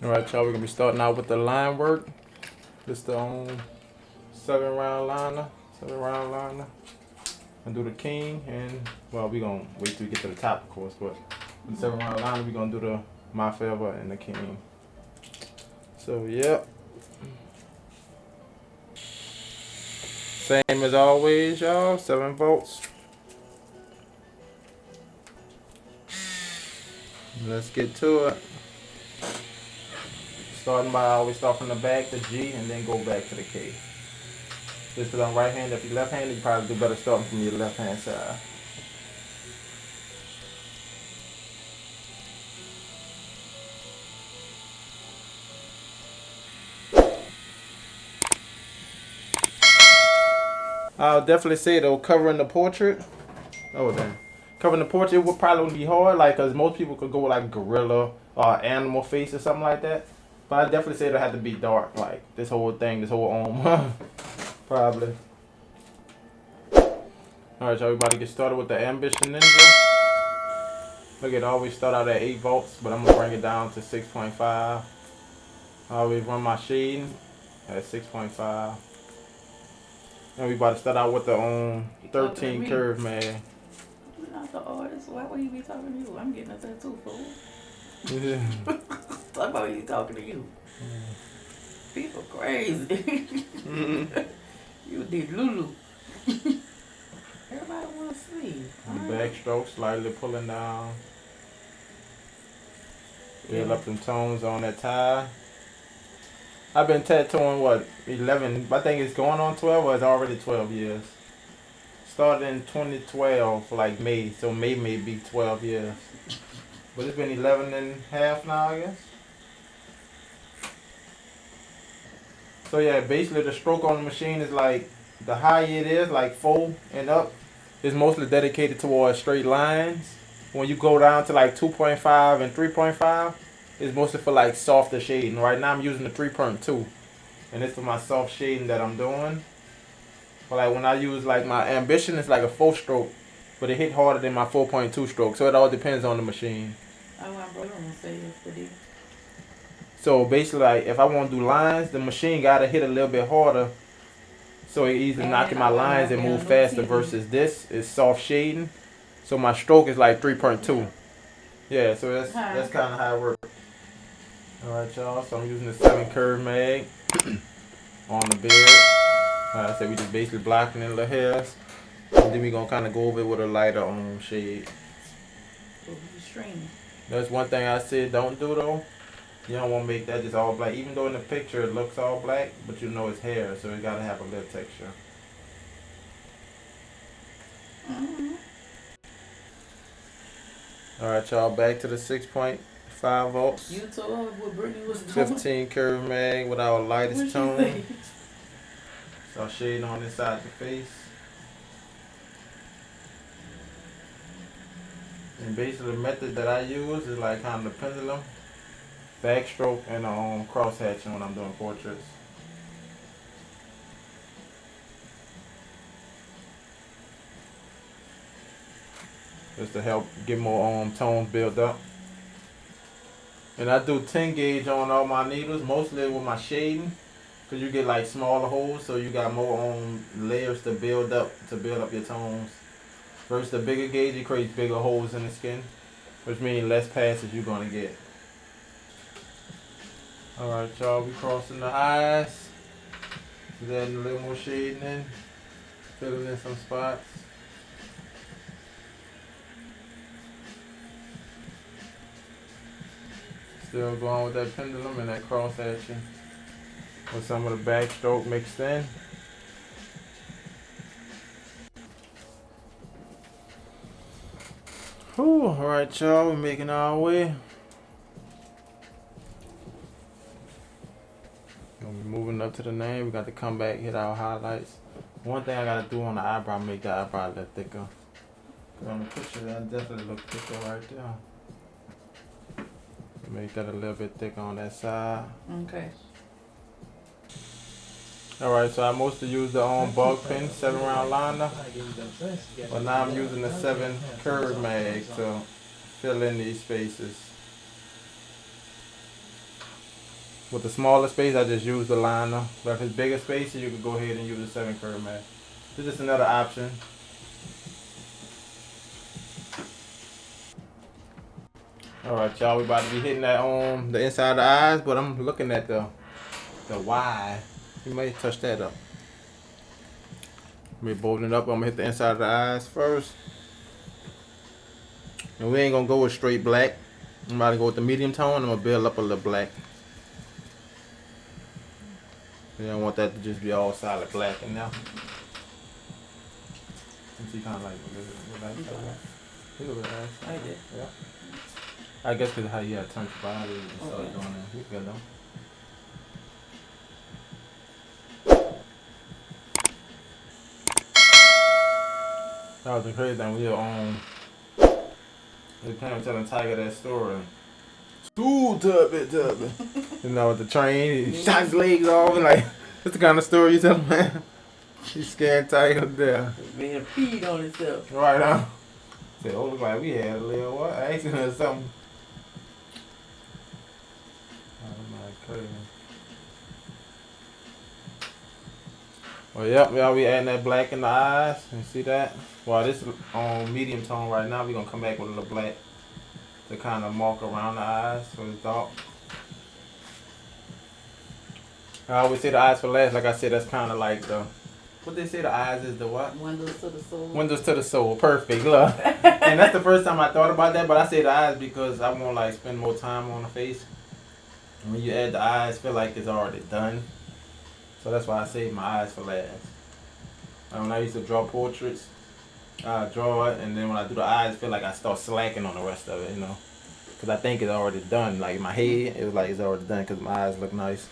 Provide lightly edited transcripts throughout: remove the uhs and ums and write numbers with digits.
Alright, y'all, we're gonna be starting out with the line work. This the 7 round liner. 7 round liner. And do the king and well we gonna wait till we get to the top of course, but the 7 round liner we're gonna do the my favor and the king. So yeah. Same as always, y'all. 7 volts. Let's get to it. Starting by I always start from the back, the G, and then go back to the K. Just because I'm right handed, if you're left handed, you probably do better starting from your left hand side. I'll definitely say though, covering the portrait. Oh damn. Covering the portrait would probably be hard, like, cause most people could go with like gorilla or animal face or something like that. But I definitely say it'll have to be dark, like this whole thing, this whole arm, probably. All right, y'all, we about to get started with the Ambition Ninja. Look, it always start out at 8 volts, but I'm gonna bring it down to 6.5. I always run my shading at 6.5. And we about to start out with the You talking to 13 me? curve, man. You're not the artist. Why would you be talking to you? I'm getting a tattoo, fool. Yeah. Talk about you talking to you. People crazy. You did Lulu. Everybody want to see. The backstroke slightly pulling down. Build up them tones on that tie. I've been tattooing, what, 11, I think it's going on 12, or it's already 12 years. Started in 2012, like May, so May may be 12 years. But it's been 11 and a half now, I guess. So yeah, basically the stroke on the machine is like, the higher it is, like 4 and up, is mostly dedicated towards straight lines. When you go down to like 2.5 and 3.5, it's mostly for like softer shading. Right now I'm using the 3.2, and it's for my soft shading that I'm doing. But like when I use like my Ambition, it's like a 4 stroke, but it hit harder than my 4.2 stroke. So it all depends on the machine. I want brother to say yesterday. So basically, like if I want to do lines, the machine gotta hit a little bit harder, so it either knocking my lines and move faster. Versus this is soft shading, so my stroke is like 3.2. Yeah, so that's kind of how it works. All right, y'all. So I'm using the 7 curve mag on the beard. Like I said, we just basically blocking in the hairs, and then we gonna kind of go over it with a lighter shade. That's one thing I said don't do though. You don't want to make that just all black. Even though in the picture it looks all black, but you know it's hair, so it gotta have a little texture. All right, y'all. Back to the 6.5 volts. You told her what Brittany was doing. 15 curve mag with our lightest tone. So shading on this side of the face. And basically the method that I use is like kind of the pendulum, backstroke, and cross hatching when I'm doing portraits. Just to help get more tones built up. And I do 10 gauge on all my needles, mostly with my shading, because you get like smaller holes, so you got more layers to build up your tones. Versus the bigger gauge, it creates bigger holes in the skin, which means less passes you're gonna get. Alright, y'all, we crossing the eyes. Just adding a little more shading in, filling in some spots. Still going with that pendulum and that cross hatching with some of the backstroke mixed in. Whew, alright y'all, we're making our way. Moving up to the name, we got to come back, hit our highlights. One thing I gotta do on the eyebrow, make the eyebrow a little thicker. On the picture, that definitely look thicker right there. Make that a little bit thicker on that side. Okay. Alright, so I mostly use the bug pen, 7 round liner. But now I'm using the 7 curve mag to fill in these spaces. With the smaller space, I just use the liner. But if it's bigger spaces, you can go ahead and use the 7 curve mask. This is just another option. Alright, y'all, we about to be hitting that on the inside of the eyes, but I'm looking at the Y. You may touch that up. Let me bolting it up. I'm gonna hit the inside of the eyes first. And we ain't gonna go with straight black. I'm about to go with the medium tone. I'm gonna build up a little black. Yeah, I want that to just be all solid black in there. You see, kind of like Like that. Yeah. I guess because how you have to turn your body and start doing that. You good though. That was the crazy thing. We were on. We came telling Tiger that story. Ooh, tubby. You know, with the train, he shot his legs off and like, that's the kind of story you tell man. He's scared Tiger to death. Man peed on himself. Right now. Said, oh, look like we had a little what? Accident or something. Oh my goodness. Well, yep, y'all, we adding that black in the eyes. You see that? Well, this is on medium tone right now. We're going to come back with a little black to kind of mark around the eyes so it's dark. I always say the eyes for last. Like I said, that's kind of like the, what they say the eyes is the what? Windows to the soul. Windows to the soul. Perfect. Look. And that's the first time I thought about that, but I say the eyes because I want to like spend more time on the face. And when you add the eyes, feel like it's already done. So that's why I save my eyes for last. When I used to draw portraits, I draw it, and then when I do the eyes, I feel like I start slacking on the rest of it, you know. Because I think it's already done. Like in my head, it was like it's already done because my eyes look nice.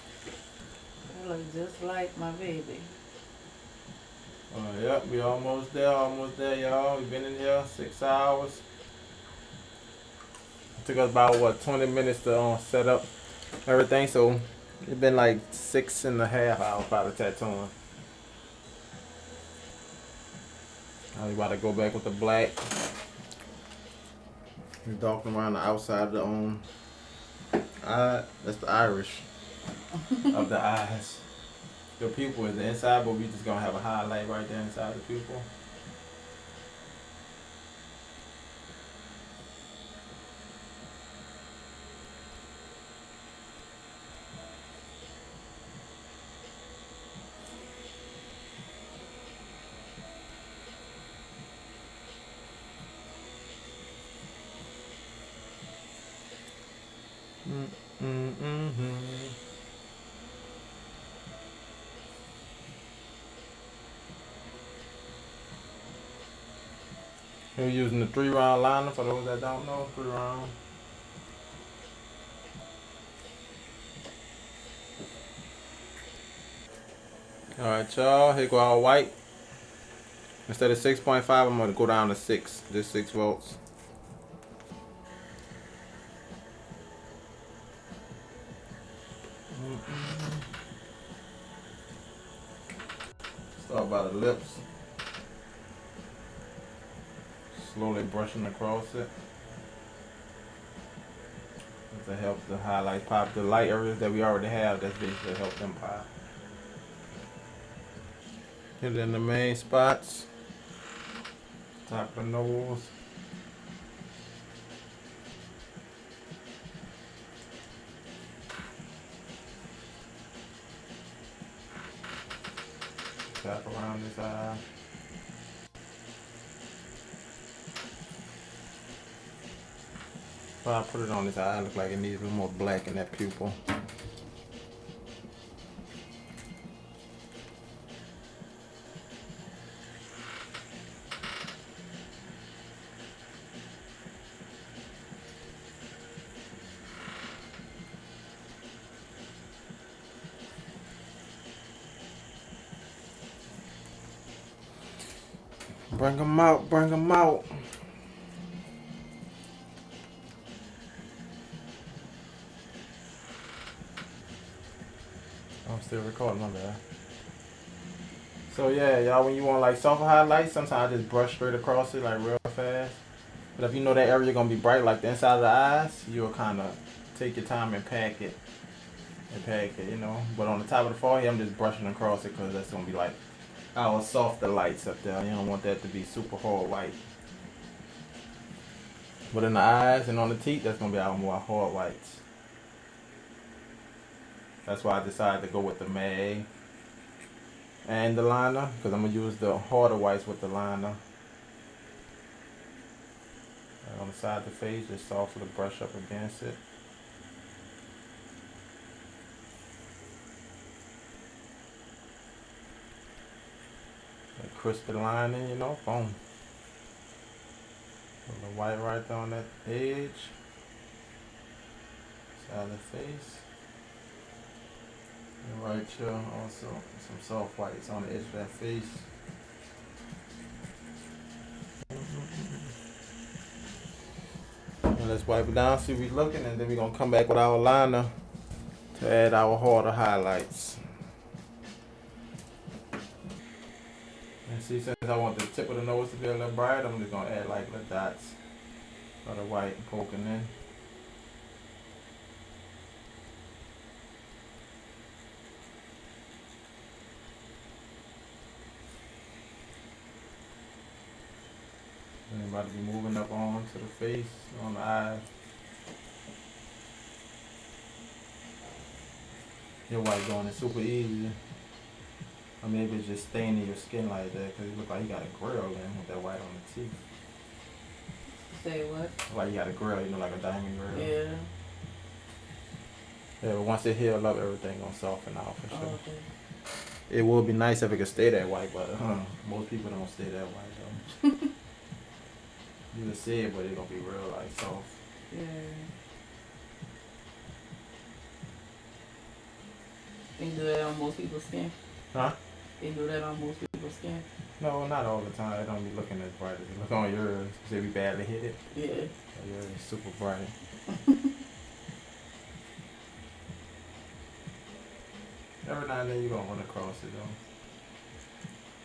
I look just like my baby. Yep, we almost there, y'all. We've been in here 6 hours. It took us about, what, 20 minutes to set up everything, so it's been like 6.5 hours by the tattooing. Now we about to go back with the black. We're darkening around the outside of the eye. That's the iris of the eyes. The pupil is the inside, but we just gonna have a highlight right there inside the pupil. We're using the 3-round liner for those that don't know. 3-round. Alright, y'all. Here go our white. Instead of 6.5, I'm going to go down to 6. Just 6 volts. Start by the lips. Slowly brushing across it. To help the highlights pop. The light areas that we already have, that's basically help them pop. Hit it in the main spots. Top of the nose. Tap around this eye. If I put it on this eye, it looks like it needs a little more black in that pupil. Bring them out, bring them out. I'm still recording, my bad. So yeah, y'all, when you want like softer highlights, sometimes I just brush straight across it like real fast. But if you know that area gonna be bright, like the inside of the eyes, you'll kind of take your time and pack it and pack it, you know. But on the top of the forehead, I'm just brushing across it because that's gonna be like our softer lights up there. You don't want that to be super hard white. But in the eyes and on the teeth, that's gonna be our more hard whites. That's why I decided to go with the mag and the liner, because I'm gonna use the harder whites with the liner. And on the side of the face, just softly brush up against it. And crispy lining, you know, boom. Put the white right there on that edge. Side of the face. And right here also some soft whites on the edge of that face. And let's wipe it down, see we're looking, and then we're gonna come back with our liner to add our harder highlights. And see, since I want the tip of the nose to be a little bright, I'm just gonna add like little dots of the white poking in. And I'm about to be moving up on to the face, on the eyes. Your white going is super easy. Or maybe it's just staining your skin like that, because it look like you got a grill in with that white on the teeth. Say what? Like you got a grill, you know, like a diamond grill. Yeah. Yeah, but once it heals up, everything gonna soften out for sure. Oh, okay. It would be nice if it could stay that white, but most people don't stay that white though. You can see it, but it's gonna be real like soft. Yeah. They do that on most people's skin. Huh? They do that on most people's skin. No, not all the time. It don't be looking as bright as it look on yours. Cause it be badly hit it. Yeah. So yours is super bright. Every now and then you gonna run across it though.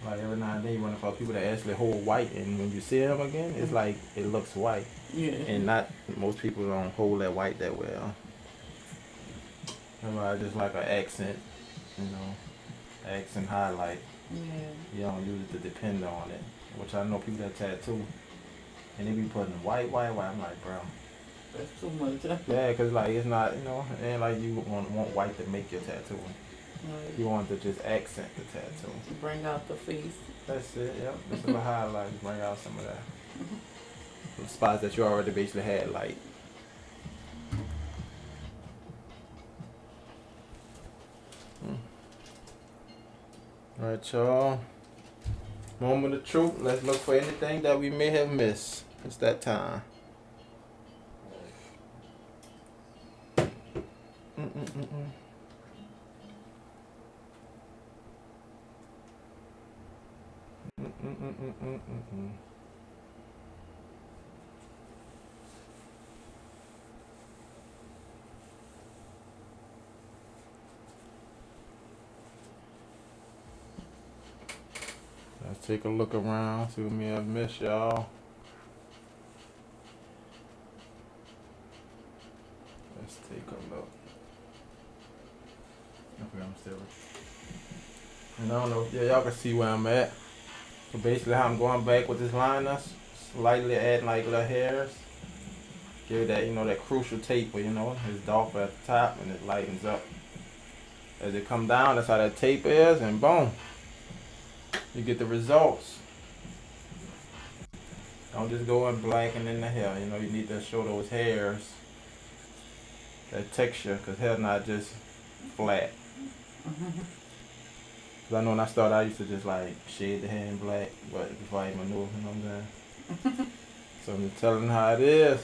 Like every now and then you run across people that actually hold white, and when you see them again, it's like it looks white, Yeah. and not most people don't hold that white that well. Everybody just like an accent, you know, accent highlight. Yeah. You don't use it to depend on it, which I know people that tattoo, and they be putting white. I'm like, bro. That's too much. Huh? Yeah, cause like it's not, you know, and like you want white to make your tattoo. You want to just accent the tattoo. Bring out the face. That's it. Yep. Just a little highlight. Bring out some of that. Some spots that you already basically had light. Alright, y'all. Moment of truth. Let's look for anything that we may have missed. It's that time. Mm-mm-mm-mm. Mm-mm-mm-mm-mm-mm. Let's take a look around, see what we have missed, y'all. Let's take a look. Okay, I'm still. And I don't know if y'all can see where I'm at. So basically how I'm going back with this liner, slightly adding like little hairs. Give it that, you know, that crucial taper, you know. It's darker at the top and it lightens up. As it come down, that's how that tape is, and boom. You get the results. Don't just go and blacken in the hair. You know, you need to show those hairs that texture, because hair's not just flat. Cause I know when I started, I used to just like shade the hair in black, but before I even knew, you know what I'm saying? So I'm just telling how it is.